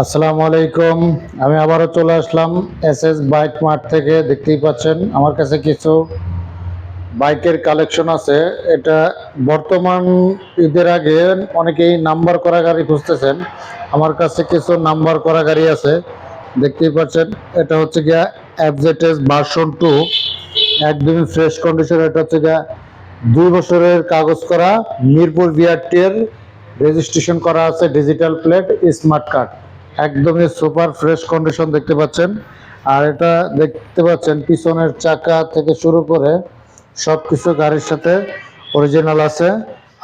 আসসালামু আলাইকুম। আমি আবারও চলে আসলাম এসএস বাইক মার্ট থেকে। দেখতেই পাচ্ছেন আমার কাছে কিছু বাইকের কালেকশন আছে। এটা বর্তমান ঈদের আগে অনেকেই নাম্বার করা গাড়ি খুঁজতেছেন। আমার কাছে কিছু নাম্বার করা গাড়ি আছে, দেখতেই পাচ্ছেন। এটা হচ্ছে গিয়া এফজেডএস ভার্সন 2, একদমই ফ্রেশ কন্ডিশন। এটা হচ্ছে গিয়া 2 বছরের কাগজ করা, মিরপুর বিআরটি এর রেজিস্ট্রেশন করা আছে, ডিজিটাল প্লেট, স্মার্ট কার্ড, একদমই সুপার ফ্রেশ কন্ডিশন দেখতে পাচ্ছেন। আর এটা দেখতে পাচ্ছেন পিছনের চাকা থেকে শুরু করে সবকিছু গাড়ির সাথে অরিজিনাল আছে।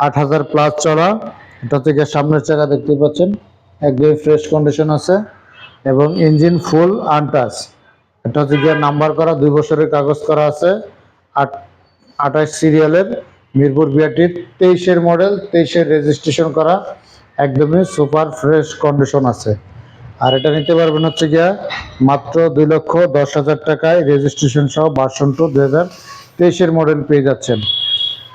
8,000 প্লাস চলা। এটা থেকে সামনের চাকা দেখতে পাচ্ছেন একদমই ফ্রেশ কন্ডিশন আছে এবং ইঞ্জিন ফুল আনটাচ। এটা হচ্ছে গিয়ে নাম্বার করা, 2 বছরের কাগজ করা আছে। 28 সিরিয়ালের, মিরপুর বিআরটি, 23-এর মডেল, 23-এর রেজিস্ট্রেশন করা, একদমই সুপার ফ্রেশ কন্ডিশন আছে। আর এটা নিতে পারবেন হচ্ছে গিয়া মাত্র 2,10,000 টাকায়, রেজিস্ট্রেশন সহ ভার্সন 2 2023-এর মডেল পেয়ে যাচ্ছেন।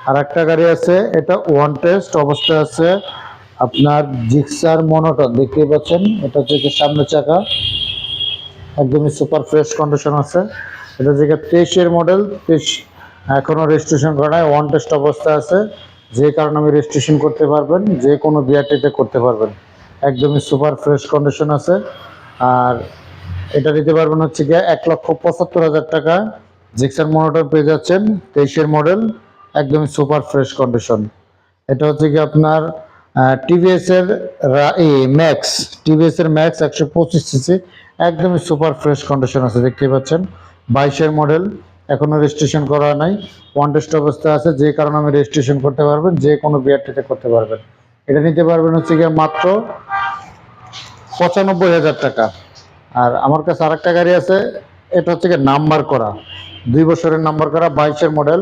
আর একটা গাড়ি আছে, এটা ওয়ান টেস্ট অবস্থায় আছে, আপনার জিক্সার মনোটন দেখতেই পাচ্ছেন। এটা হচ্ছে সামনের চাকা, একদমই সুপার ফ্রেশ কন্ডিশন আছে। এটা হচ্ছে 23-এর মডেল, 23 এখনো রেজিস্ট্রেশন করা নাই, ওয়ান টেস্ট অবস্থায় আছে। যে কারণে আমি রেজিস্ট্রেশন করতে পারবেন, যে কোনো বিআরটিতে করতে পারবেন, একদমই সুপার ফ্রেশ কন্ডিশন আছে। আর এটা নিতে পারবেন হচ্ছে গিয়ে 1,75,000 টাকা, জিক্সার মনোটর পেয়ে যাচ্ছেন, 23-এর মডেল, একদমই সুপার ফ্রেশ কন্ডিশন। এটা হচ্ছে কি আপনার টিভিএস এর ম্যাক্স, টিভিএস এর ম্যাক্স 125 সিসি, একদমই সুপার ফ্রেশ কন্ডিশন আছে দেখতে পাচ্ছেন। 22-এর মডেল, এখনো রেজিস্ট্রেশন করা নাই, ওয়ান টেস্ট অবস্থা আছে। যে কারণে আমি রেজিস্ট্রেশন করতে পারবেন, যে কোনো বিআরটিতে করতে পারবেন। এটা নিতে পারবেন হচ্ছে গিয়ে মাত্র 95,000 টাকা। আর আমার কাছে আরেকটা গাড়ি আছে, এটা হচ্ছে গিয়ে নাম্বার করা, 2 বছরের নাম্বার করা, 22-এর মডেল,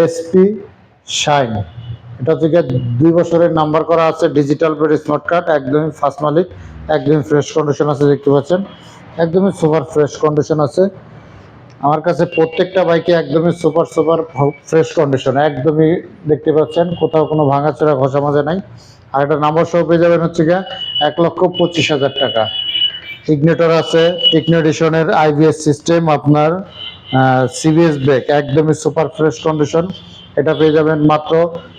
এসপি শাইন। এটা হচ্ছে গিয়ে 2 বছরের নাম্বার করা আছে, ডিজিটাল প্লেট, স্মার্ট কার্ড, একদমই ফার্স্ট মালিক, একদমই ফ্রেশ কন্ডিশন আছে দেখতে পাচ্ছেন, একদমই সুপার ফ্রেশ কন্ডিশন আছে। আমার কাছে প্রত্যেকটা বাইকে একদমই সুপার সুপার ফ্রেশ কন্ডিশন, একদমই দেখতে পাচ্ছেন, কোথাও কোনো ভাঙাচোরা ঘষা মাজা নাই। আর একটা নাম্বার সহ পেয়ে যাবেন হচ্ছে গিয়ে 1,25,000 টাকা। ইগনেটর আছে, টেকনো এডিশনের আইবিএস সিস্টেম, আপনার সিবিএস ব্রেক, একদমই সুপার ফ্রেশ কন্ডিশন। এটা পেয়ে যাবেন মাত্র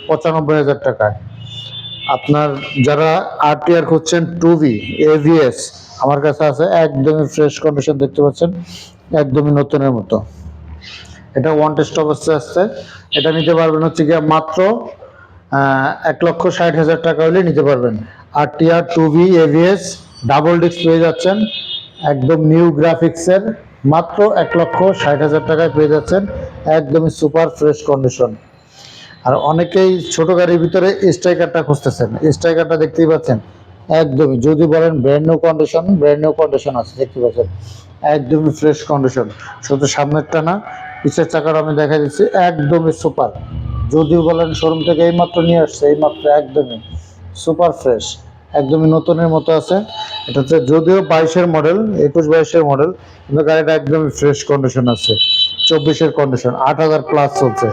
95,000 টাকায়। আপনার যারা আরটিআর খুঁজছেন 2V এভিএস, আমার কাছে আছে, একদমই ফ্রেশ কন্ডিশন দেখতে পাচ্ছেন, একদমই নতুনের মতো। এটা ওয়ান টেস্ট অবস্থায় আসছে। এটা নিতে পারবেন হচ্ছে গিয়ে মাত্র 1,60,000 টাকা হলে নিতে পারবেন। RTR 2V ABS double disc পেয়ে যাচ্ছেন, একদম নিউ গ্রাফিক্সের, মাত্র 1,60,000 টাকায় পেয়ে যাচ্ছেন, একদমই সুপার ফ্রেশ কন্ডিশন। আর অনেকেই ছোট গাড়ির ভিতরে স্ট্রাইকারটা খুঁজতেছেন, স্ট্রাইকারটা দেখতেই পাচ্ছেন, একদমই যদি বলেন brand new condition, brand new condition আছে দেখতে পাচ্ছেন, একদমই ফ্রেশ কন্ডিশন। শুধু সামনেরটা না, পিছের চাকাটা আমি দেখা দিচ্ছি, একদমই সুপার। যদি বলেন শোরুম থেকে এইমাত্র নিয়ে আসছে, এইমাত্র, একদমই সুপার ফ্রেশ, একদমই নতুনের মতো আছে। এটা হচ্ছে যদিও 22-এর মডেল, 21-22-এর মডেল, কিন্তু গাড়িটা একদমই ফ্রেশ কন্ডিশন আছে। 24-এর কন্ডিশন, 8,000 প্লাস চলছে,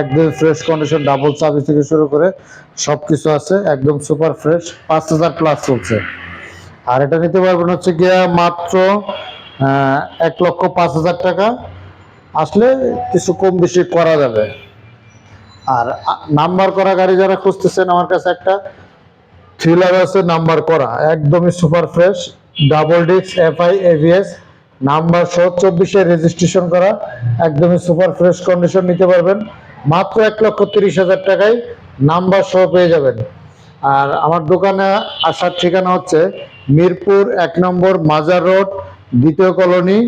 একদম ফ্রেশ কন্ডিশন, ডাবল চাবি থেকে শুরু করে সবকিছু আছে, একদম সুপার ফ্রেশ, 5,000 প্লাস চলছে। আর এটা নিতে পারবেন হচ্ছে গিয়া মাত্র 1,05,000 টাকা, আসলে কিছু কম বেশি করা যাবে। আর নাম্বার করা গাড়ি যারা খুঁজতেছেন, আমার কাছে একটা থ্রিলার আছে নাম্বার করা, একদমই super fresh, double disc FI ABS, number সহ 24-এর রেজিস্ট্রেশন করা, একদমই সুপার ফ্রেশ কন্ডিশন, নিতে পারবেন মাত্র 1,30,000 টাকায়, নাম্বার সহ পেয়ে যাবেন। আর আমার দোকানে আসার ঠিকানা হচ্ছে মিরপুর 1 নম্বর মাজার রোড, 2য় কলোনি,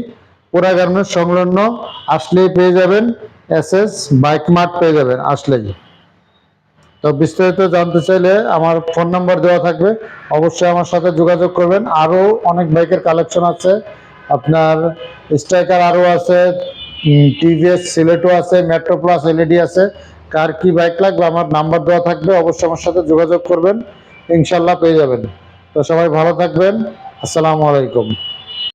পুরা গার্মেন্টস সংলগ্ন। আসলেই পেয়ে যাবেন এসএস বাইক মার্ট, পেয়ে যাবেন আসলেই। তো বিস্তারিত জানতে চাইলে আমার ফোন নাম্বার দেওয়া থাকবে, অবশ্যই আমার সাথে যোগাযোগ করবেন। আরও অনেক বাইকের কালেকশন আছে, আপনার স্ট্রাইকার আরও আছে, টিভিএস সিলেটও আছে, মেট্রো প্লাস এলইডি আছে। কার কি বাইক লাগবে আমার নাম্বার দেওয়া থাকবে, অবশ্যই আমার সাথে যোগাযোগ করবেন, ইনশাল্লাহ পেয়ে যাবেন। তো সবাই ভালো থাকবেন, আসসালামু আলাইকুম।